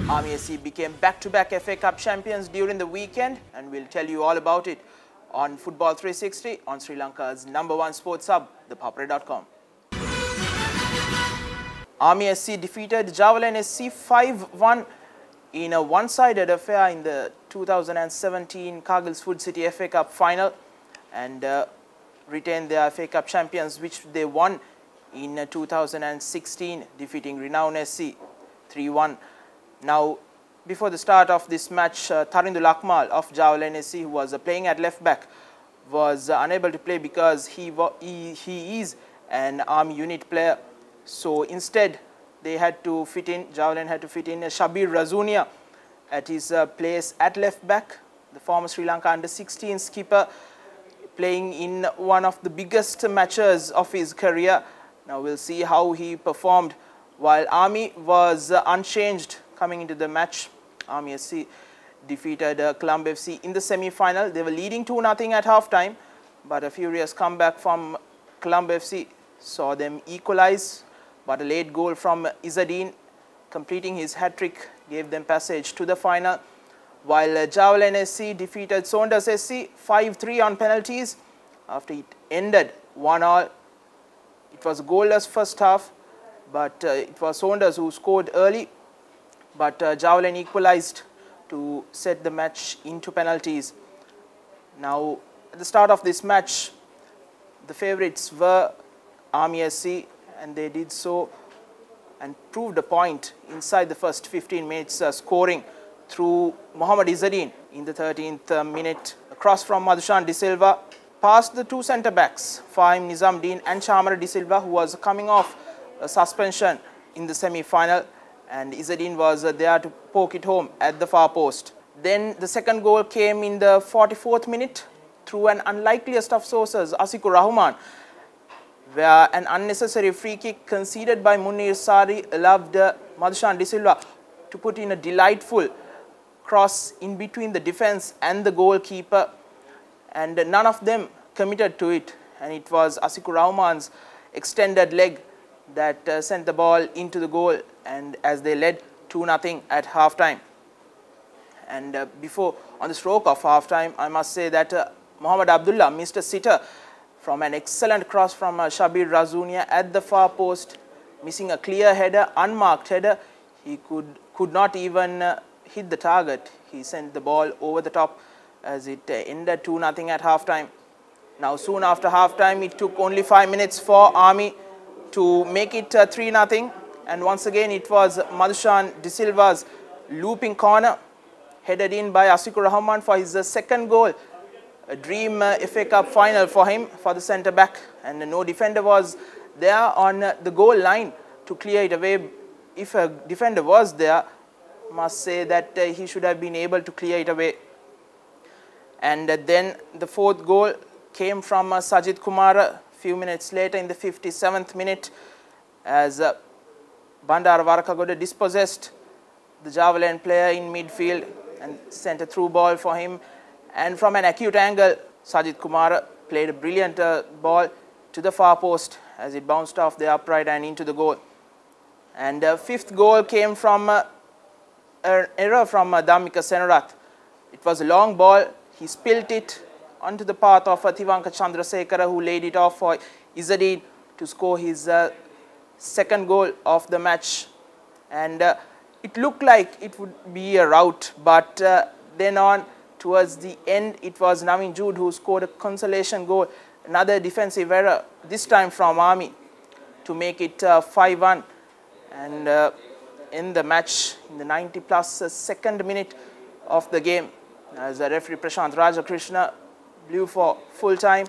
Army SC became back-to-back FA Cup champions during the weekend, and we'll tell you all about it on Football 360 on Sri Lanka's #1 sports hub, ThePapare.com. Army SC defeated Javelin SC 5-1 in a one-sided affair in the 2017 Kargil's Food City FA Cup final and retained their FA Cup champions, which they won in 2016, defeating Renown SC 3-1. Now, before the start of this match, Tharindu Lakmal of Javelin SC, who was playing at left back, was unable to play because he is an Army unit player. So instead, they had to fit in, Javelin had to fit in Shabir Razunia at his place at left back, the former Sri Lanka under-16 skipper, playing in one of the biggest matches of his career. Now we'll see how he performed, while Army was unchanged coming into the match. Army SC defeated Colombo FC in the semi-final. They were leading 2-0 at half-time, but a furious comeback from Colombo FC saw them equalize, but a late goal from Izzadeen, completing his hat-trick, gave them passage to the final, while Javelin SC defeated Saunders SC 5-3 on penalties after it ended 1-1. It was a goalless first half, but it was Saunders who scored early, but Javelin equalized to set the match into penalties. Now, at the start of this match, the favourites were Army SC, and they did so and proved a point inside the first 15 minutes, scoring through Mohammad Izzadeen in the 13th minute. A cross from Madhushan De Silva past the two centre-backs, Fahim Nizamdeen and Chamara De Silva, who was coming off a suspension in the semi-final, and Izzadeen was there to poke it home at the far post. Then the second goal came in the 44th minute through an unlikeliest of sources, Asikur Rahman, where an unnecessary free kick conceded by Munir Sari allowed Madhushan De Silva to put in a delightful cross in between the defence and the goalkeeper, and none of them committed to it, and it was Asikur Rahman's extended leg that sent the ball into the goal, and as they led 2-0 at half-time. And before, on the stroke of half-time, I must say that Mohammad Abdullah missed a sitter from an excellent cross from Shabir Razunia at the far post, missing a clear header, unmarked header. He could not even hit the target. He sent the ball over the top as it ended 2-0 at half-time. Now, soon after half-time, it took only 5 minutes for Army to make it 3-0, and once again it was Madhushan De Silva's looping corner, headed in by Asikur Rahman for his second goal. A dream FA Cup final for him, for the centre-back, and no defender was there on the goal line to clear it away. If a defender was there, must say that he should have been able to clear it away. And then the fourth goal came from Sajid Kumar a few minutes later in the 57th minute, as Bandara Warakagoda dispossessed the Javelin player in midfield and sent a through ball for him. And from an acute angle, Sajid Kumar played a brilliant ball to the far post as it bounced off the upright and into the goal. And fifth goal came from an error from Dhammika Senarath. It was a long ball. He spilt it onto the path of Thivanka Chandrasekara, who laid it off for Izzadeen to score his second goal of the match. And it looked like it would be a rout, but then on towards the end, it was Naveen Jude who scored a consolation goal, another defensive error, this time from Army, to make it 5-1. And in the match, in the 90+ second minute of the game, as the referee Prashant Rajakrishna blew for full time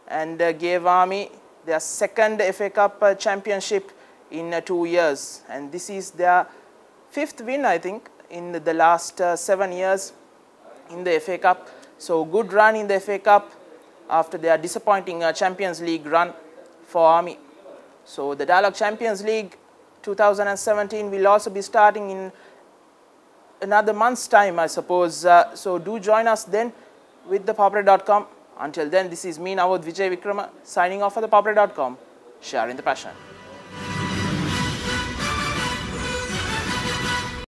and gave Army their second FA Cup championship in 2 years. And this is their fifth win, I think, in the last 7 years in the FA Cup. So good run in the FA Cup after their disappointing Champions League run for Army. So the Dialogue Champions League 2017 will also be starting in another month's time, I suppose. So do join us then with ThePapare.com. Until then, this is me, Navod Vijay Vikrama, signing off for ThePapare.com, sharing the passion.